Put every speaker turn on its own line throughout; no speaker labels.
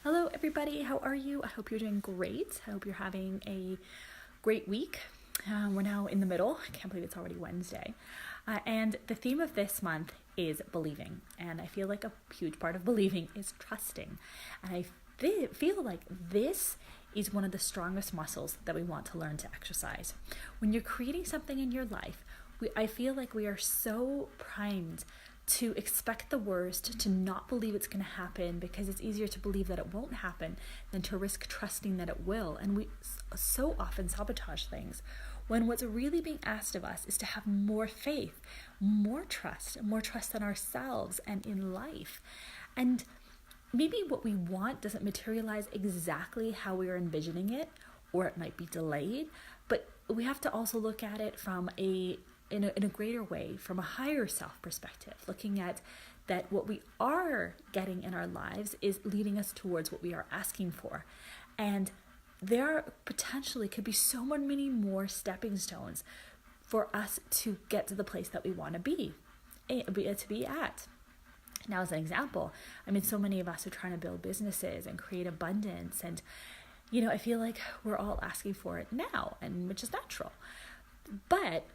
Hello, everybody. How are you? I hope you're doing great. I hope you're having a great week. We're now in the middle. I can't believe it's already Wednesday. And the theme of this month is believing. And I feel like a huge part of believing is trusting. And I feel like this is one of the strongest muscles that we want to learn to exercise. When you're creating something in your life, I feel like we are so primed to expect the worst, to not believe it's going to happen because it's easier to believe that it won't happen than to risk trusting that it will. And we so often sabotage things when what's really being asked of us is to have more faith, more trust in ourselves and in life. And maybe what we want doesn't materialize exactly how we are envisioning it, or it might be delayed, but we have to also look at it from in a greater way, from a higher self perspective, looking at that what we are getting in our lives is leading us towards what we are asking for. And there potentially could be so many more stepping stones for us to get to the place that we want to be at. Now, as an example, so many of us are trying to build businesses and create abundance. And, I feel like we're all asking for it now, and which is natural. But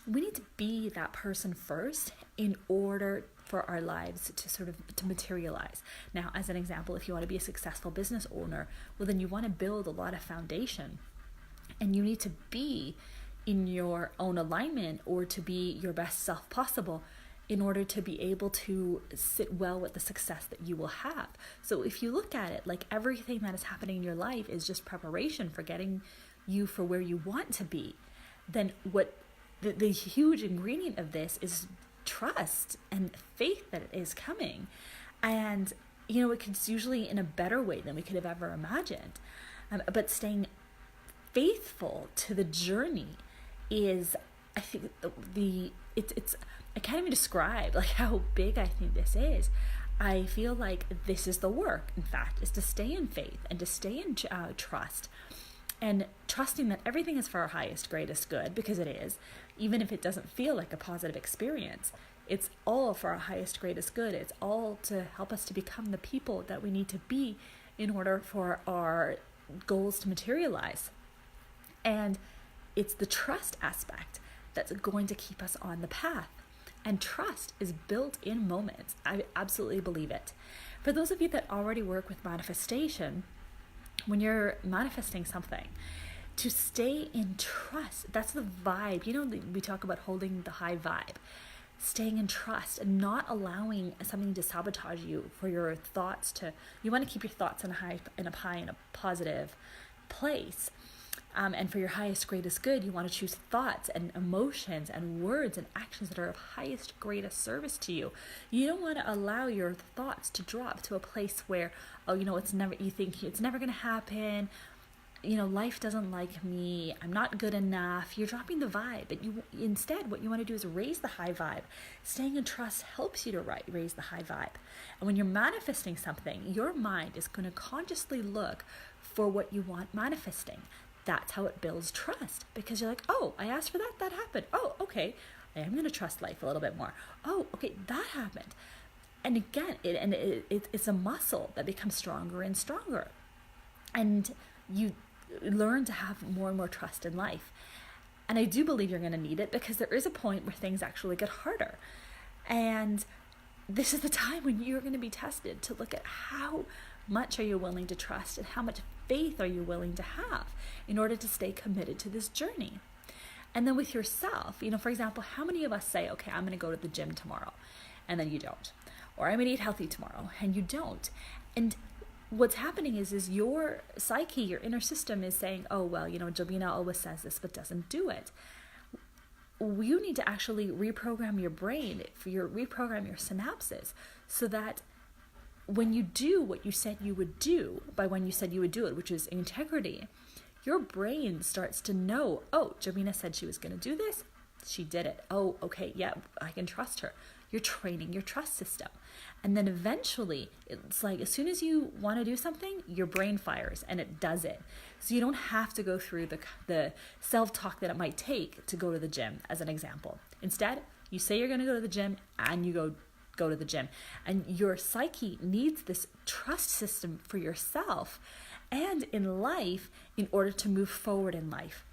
we need to be that person first in order for our lives to materialize. Now, as an example, if you want to be a successful business owner, well, then you want to build a lot of foundation, and you need to be in your own alignment or to be your best self possible in order to be able to sit well with the success that you will have. So if you look at it like everything that is happening in your life is just preparation for getting you for where you want to be, then what the huge ingredient of this is trust and faith that it is coming. And, it's usually in a better way than we could have ever imagined. But staying faithful to the journey is, I think, it's I can't even describe like how big I think this is. I feel like this is the work, in fact, is to stay in faith and to stay in trust. And trusting that everything is for our highest, greatest good, because it is, even if it doesn't feel like a positive experience, it's all for our highest, greatest good. It's all to help us to become the people that we need to be in order for our goals to materialize. And it's the trust aspect that's going to keep us on the path. And trust is built in moments. I absolutely believe it. For those of you that already work with manifestation, when you're manifesting something, to stay in trust, that's the vibe. We talk about holding the high vibe, staying in trust and not allowing something to sabotage you for your thoughts you want to keep your thoughts in a positive place. And for your highest, greatest good, you want to choose thoughts and emotions and words and actions that are of highest, greatest service to you. You don't want to allow your thoughts to drop to a place where, you think it's never going to happen. Life doesn't like me. I'm not good enough. You're dropping the vibe. But instead, what you want to do is raise the high vibe. Staying in trust helps you to raise the high vibe. And when you're manifesting something, your mind is going to consciously look for what you want manifesting. That's how it builds trust, because you're like, oh, I asked for that happened. Oh, okay, I am going to trust life a little bit more. Oh, okay, that happened. And again, it's a muscle that becomes stronger and stronger. And you learn to have more and more trust in life. And I do believe you're going to need it, because there is a point where things actually get harder. And this is the time when you're going to be tested to look at how much are you willing to trust and how much faith are you willing to have in order to stay committed to this journey. And then with yourself, for example, how many of us say, okay, I'm going to go to the gym tomorrow, and then you don't, or I'm going to eat healthy tomorrow, and you don't. And what's happening is your psyche, your inner system is saying, oh, well, Jobina always says this, but doesn't do it. You need to actually reprogram your brain, reprogram your synapses, so that when you do what you said you would do, by when you said you would do it, which is integrity, your brain starts to know, oh, Jobina said she was going to do this. She did it. Oh, okay, yeah, I can trust her. You're training your trust system. And then eventually, it's like as soon as you want to do something, your brain fires and it does it. So you don't have to go through the self-talk that it might take to go to the gym, as an example. Instead, you say you're going to go to the gym and you go go to the gym. And your psyche needs this trust system for yourself and in life in order to move forward in life.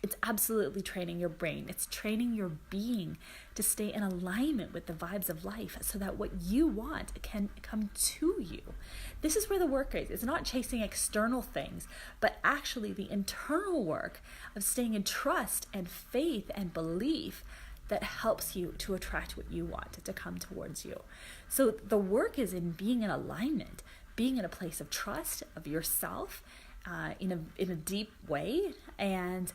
It's absolutely training your brain. It's training your being to stay in alignment with the vibes of life so that what you want can come to you. This is where the work is. It's not chasing external things, but actually the internal work of staying in trust and faith and belief that helps you to attract what you want to come towards you. So the work is in being in alignment, being in a place of trust of yourself in a deep way, and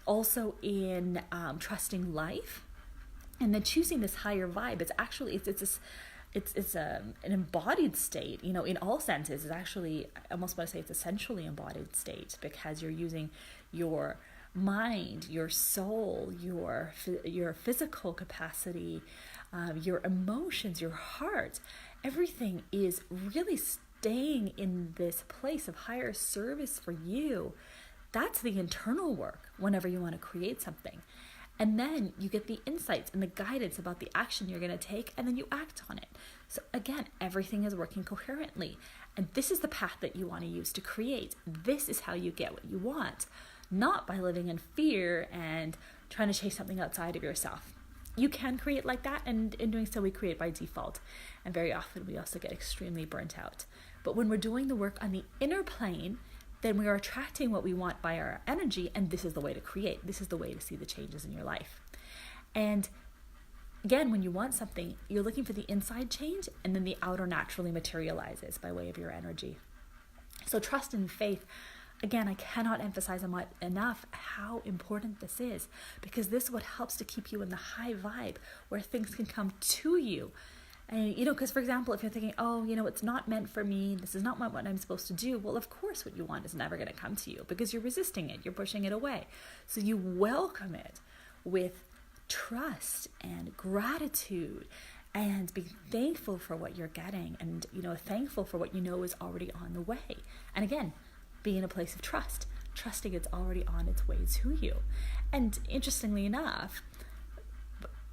also in trusting life, and then choosing this higher vibe. It's actually it's an embodied state, in all senses. It's actually, I almost want to say it's essentially embodied state, because you're using your mind, your soul, your physical capacity, your emotions, your heart. Everything is really staying in this place of higher service for you. That's the internal work whenever you want to create something. And then you get the insights and the guidance about the action you're going to take, and then you act on it. So again, everything is working coherently. And this is the path that you want to use to create. This is how you get what you want, not by living in fear and trying to chase something outside of yourself. You can create like that, and in doing so, we create by default. And very often we also get extremely burnt out. But when we're doing the work on the inner plane, then we are attracting what we want by our energy, and this is the way to create. This is the way to see the changes in your life. And again, when you want something, you're looking for the inside change, and then the outer naturally materializes by way of your energy. So trust and faith, again, I cannot emphasize enough how important this is, because this is what helps to keep you in the high vibe where things can come to you. And, because for example, if you're thinking, it's not meant for me, this is not what I'm supposed to do. Well, of course, what you want is never going to come to you because you're resisting it. You're pushing it away. So you welcome it with trust and gratitude, and be thankful for what you're getting, and, thankful for what you know is already on the way. And again, be in a place of trust, trusting it's already on its way to you. And interestingly enough,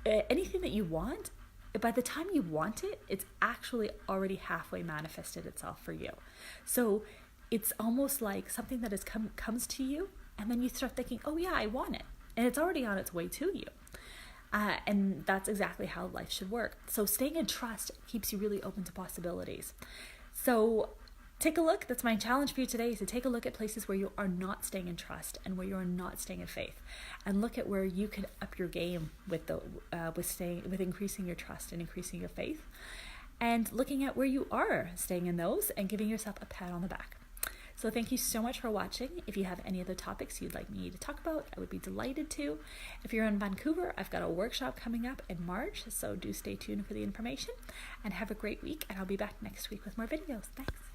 anything that you want, by the time you want it, it's actually already halfway manifested itself for you. So it's almost like something that comes to you, and then you start thinking, oh yeah, I want it. And it's already on its way to you. And that's exactly how life should work. So staying in trust keeps you really open to possibilities. So take a look. That's my challenge for you today, is to take a look at places where you are not staying in trust and where you are not staying in faith, and look at where you can up your game with increasing your trust and increasing your faith, and looking at where you are staying in those and giving yourself a pat on the back. So thank you so much for watching. If you have any other topics you'd like me to talk about, I would be delighted to. If you're in Vancouver, I've got a workshop coming up in March, so do stay tuned for the information, and have a great week, and I'll be back next week with more videos. Thanks.